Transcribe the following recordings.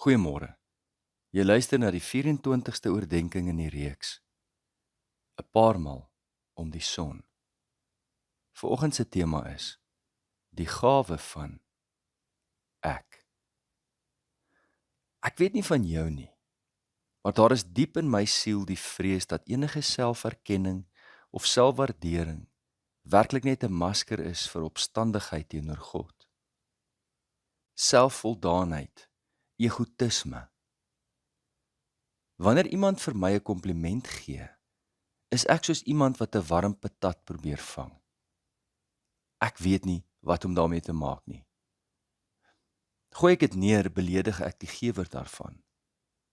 Goeiemôre. Jy luister na die 24ste oordeenking in die reeks, 'n paar maal om die son. Vanoggend se tema is die gawe van ek. Ek weet nie van jou nie, maar daar is diep in my siel die vrees dat enige selferkenning of selfwaardering werklik net 'n masker is vir opstandigheid teenoor God. Selfvoldaanheid, egoïsme. Wanneer iemand vir my 'n kompliment gee, is ek soos iemand wat 'n warm patat probeer vang. Ek weet nie wat om daarmee te maak nie. Gooi ek dit neer, beledig ek die gewer daarvan.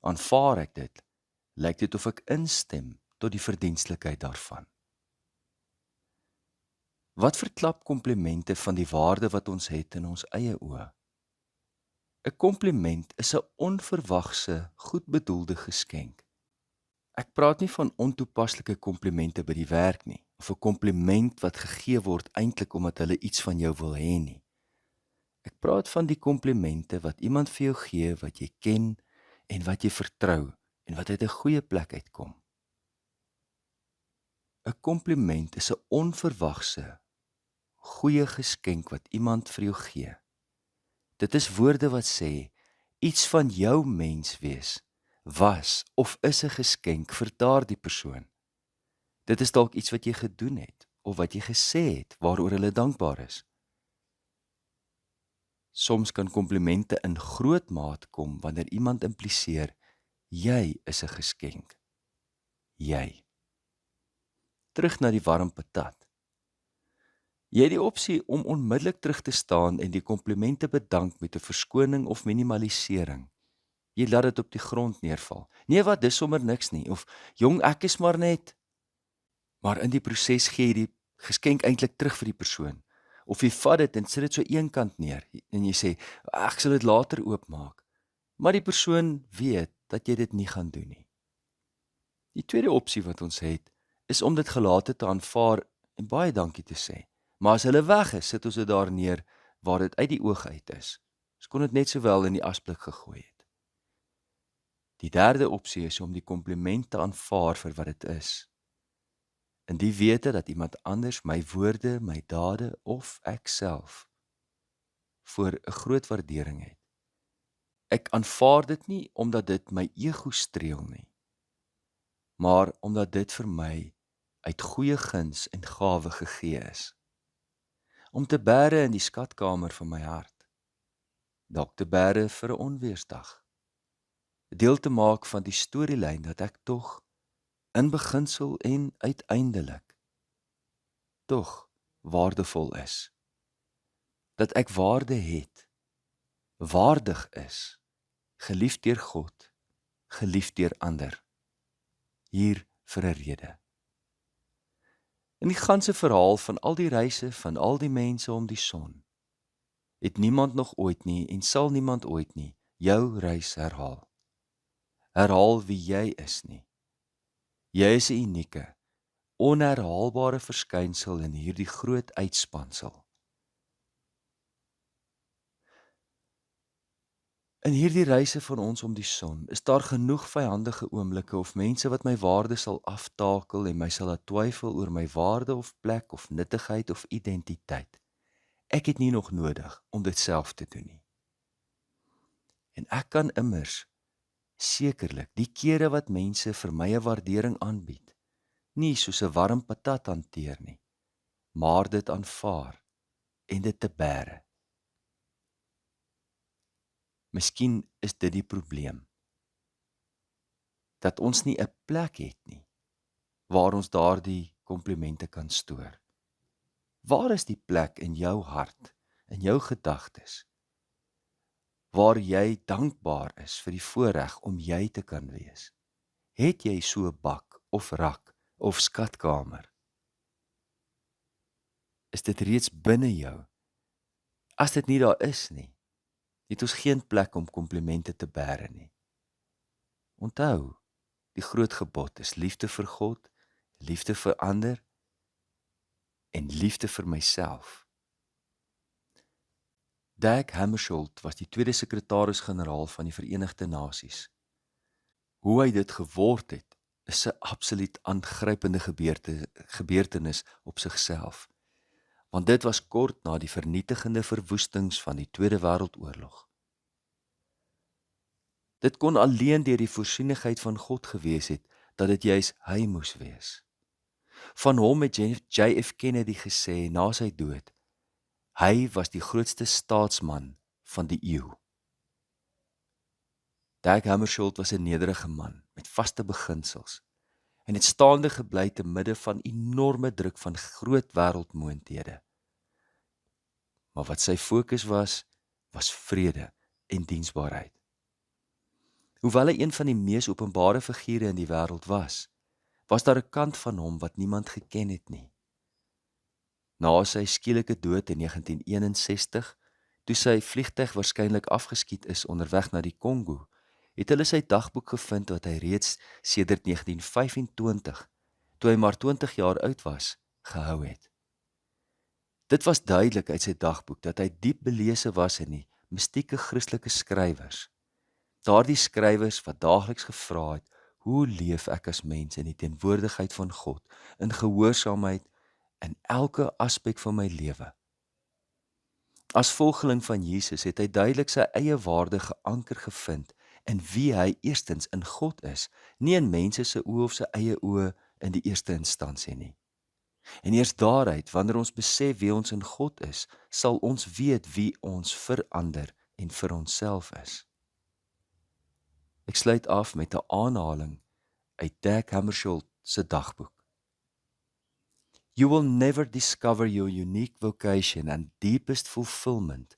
Aanvaar ek dit, lyk dit of ek instem tot die verdienstelikheid daarvan. Wat verklap komplimente van die waarde wat ons het in ons eie oë? 'n Kompliment is 'n onverwagse, goedbedoelde geskenk. Ek praat nie van ontoepaslike komplimente by die werk nie, of 'n kompliment wat gegee word eintlik omdat hulle iets van jou wil hê nie. Ek praat van die komplimente wat iemand vir jou gee wat jy ken en wat jy vertrou en wat uit 'n goeie plek uitkom. 'n Kompliment is 'n onverwagse, goeie geskenk wat iemand vir jou gee. Dit is woorde wat sê, iets van jou menswees was of is 'n geskenk vir daardie persoon. Dit is dalk iets wat jy gedoen het of wat jy gesê het waaroor hulle dankbaar is. Soms kan komplimente in groot maat kom wanneer iemand impliseer, jy is 'n geskenk. Jy. Terug na die warm patat. Jy het die opsie om onmiddellik terug te staan en die komplimente bedank met 'n verskoning of minimalisering. Jy laat dit op die grond neerval. Nee, wat, dis sommer niks nie. Of, jong, ek is maar net. Maar in die proses gee jy die geskenk eintlik terug vir die persoon. Of jy vat dit en sit dit so eenkant neer en jy sê, ek sal dit later oopmaak. Maar die persoon weet dat jy dit nie gaan doen nie. Die tweede opsie wat ons het, is om dit gelate te aanvaar en baie dankie te sê. Maar as hulle weg is, sit ons dit daar neer waar dit uit die oog uit is. Ons kon dit net sowel in die asblik gegooi het. Die derde opsie is om die kompliment te aanvaar vir wat dit is. In die wete dat iemand anders my woorde, my dade of ek self voor 'n groot waardering het. Ek aanvaar dit nie omdat dit my ego streel nie, maar omdat dit vir my uit goeie guns en gawe gegee is. Om te bære in die skatkamer van my hart. Dalk te bære vir 'n onweersdag. Deel te maak van die storielyn dat ek tog in beginsel en uiteindelik tog waardevol is. Dat ek waarde het, waardig is, geliefd deur God, geliefd deur ander. Hier vir 'n rede. In die ganse verhaal van al die reise van al die mense om die son, het niemand nog ooit nie en sal niemand ooit nie jou reis herhaal. Herhaal wie jy is nie. Jy is 'n unieke, onherhaalbare verskynsel in hierdie groot uitspansel. In hierdie reise van ons om die son, is daar genoeg vyandige oomblikke of mense wat my waarde sal aftakel en my sal laat twyfel oor my waarde of plek of nuttigheid of identiteit. Ek het nie nog nodig om dit self te doen nie. En ek kan immers sekerlik die kere wat mense vir my 'n waardering aanbied, nie soos 'n warm patat hanteer nie, maar dit aanvaar en dit te bære. Miskien is dit die probleem, dat ons nie 'n plek het nie, waar ons daardie komplimente kan stoor. Waar is die plek in jou hart, in jou gedagtes, waar jy dankbaar is vir die voorreg om jy te kan wees? Het jy so 'n bak of rak of skatkamer? Is dit reeds binne jou? As dit nie daar is nie, het ons geen plek om komplimente te bære nie. Onthou, die groot gebod is liefde vir God, liefde vir ander en liefde vir myself. Dag Hammarskjöld was die tweede sekretaris-generaal van die Verenigde Nasies. Hoe hy dit geword het, is 'n absoluut aangrypende gebeurtenis op sigself, want dit was kort na die vernietigende verwoestings van die Tweede Wêreldoorlog. Dit kon alleen deur die voorsienigheid van God gewees het, dat dit juis hy moes wees. Van hom het JF Kennedy gesê na sy dood, hy was die grootste staatsman van die eeu. Dag Hammarskjöld was 'n nederige man met vaste beginsels en het staande gebly te midde van enorme druk van groot wêreldmoondhede. Maar wat sy fokus was vrede en diensbaarheid. Hoewel hy een van die mees openbare figure in die wêreld was daar 'n kant van hom wat niemand geken het nie. Na sy skielike dood in 1961, toe sy vliegtuig waarskynlik afgeskiet is onderweg na die Kongo, het hulle sy dagboek gevind wat hy reeds sedert 1925, toe hy maar 20 jaar oud was, gehou het. Dit was duidelik uit sy dagboek dat hy diep belese was in die mystieke Christelike skrywers. Daardie skrywers wat daagliks gevra het, hoe leef ek as mens in die teenwoordigheid van God, in gehoorsaamheid in elke aspek van my lewe. As volgeling van Jesus het hy duidelik sy eie waarde geanker gevind in wie hy eerstens in God is, nie in mense se oë of sy eie oë in die eerste instansie nie. En eers daaruit, wanneer ons besef wie ons in God is, sal ons weet wie ons vir ander en vir onsself is. Ek sluit af met 'n aanhaling uit Dag Hammarskjöld se dagboek. You will never discover your unique vocation and deepest fulfillment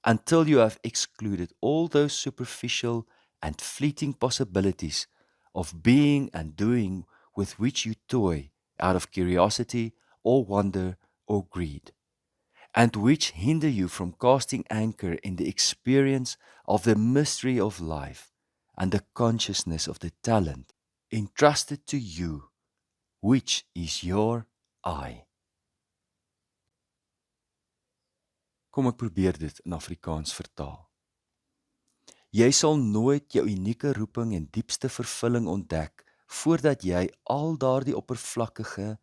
until you have excluded all those superficial and fleeting possibilities of being and doing with which you toy out of curiosity or wonder or greed, and which hinder you from casting anchor in the experience of the mystery of life and the consciousness of the talent entrusted to you, which is your I. Kom ek probeer dit in Afrikaans vertaal. Jy sal nooit jou unieke roeping en diepste vervulling ontdek voordat jy al daardie oppervlakkige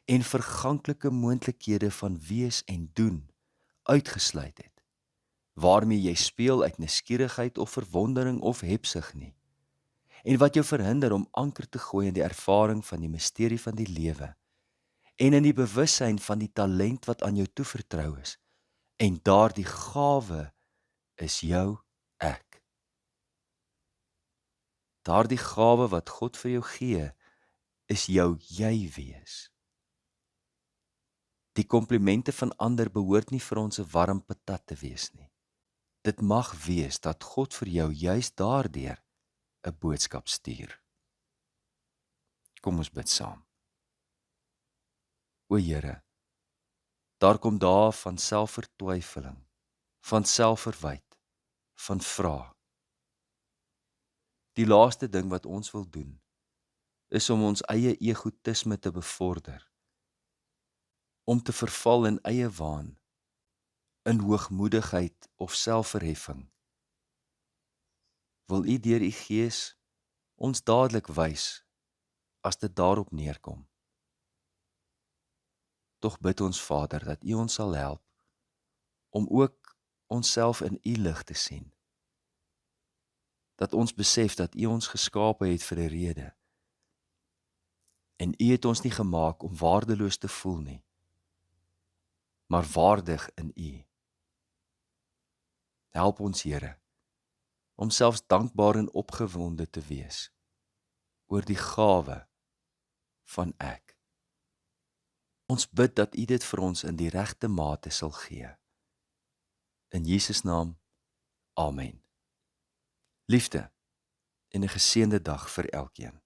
en verganklike moontlikhede van wees en doen uitgesluit het, waarmee jy speel uit nuuskierigheid of verwondering of hebsug nie, en wat jou verhinder om anker te gooi in die ervaring van die misterie van die lewe, en in die bewussyn van die talent wat aan jou toevertrou is, en daardie gawe is jou ek. Daardie gawe wat God vir jou gee, is jou jy wees. Die komplimente van ander behoort nie vir ons 'n warm patat te wees nie. Dit mag wees dat God vir jou juis daardeur 'n boodskap stuur. Kom ons bid saam. O Here, daar kom dae van selfvertwyfeling, van selfverwyd, van vrae. Die laaste ding wat ons wil doen, is om ons eie egoïsme te bevorder, om te verval in eie waan, in hoogmoedigheid of selfverheffing. Wil U deur U Gees ons dadelik wys as dit daarop neerkom. Tog bid ons Vader dat U ons sal help om ook onsself in U lig te sien. Dat ons besef dat U ons geskape het vir 'n rede. En U het ons nie gemaak om waardeloos te voel nie, maar waardig in U. Help ons, Here, om selfs dankbaar en opgewonde te wees oor die gawe van ek. Ons bid dat U dit vir ons in die regte mate sal gee. In Jesus naam, amen. Liefde en 'n geseënde dag vir elkeen.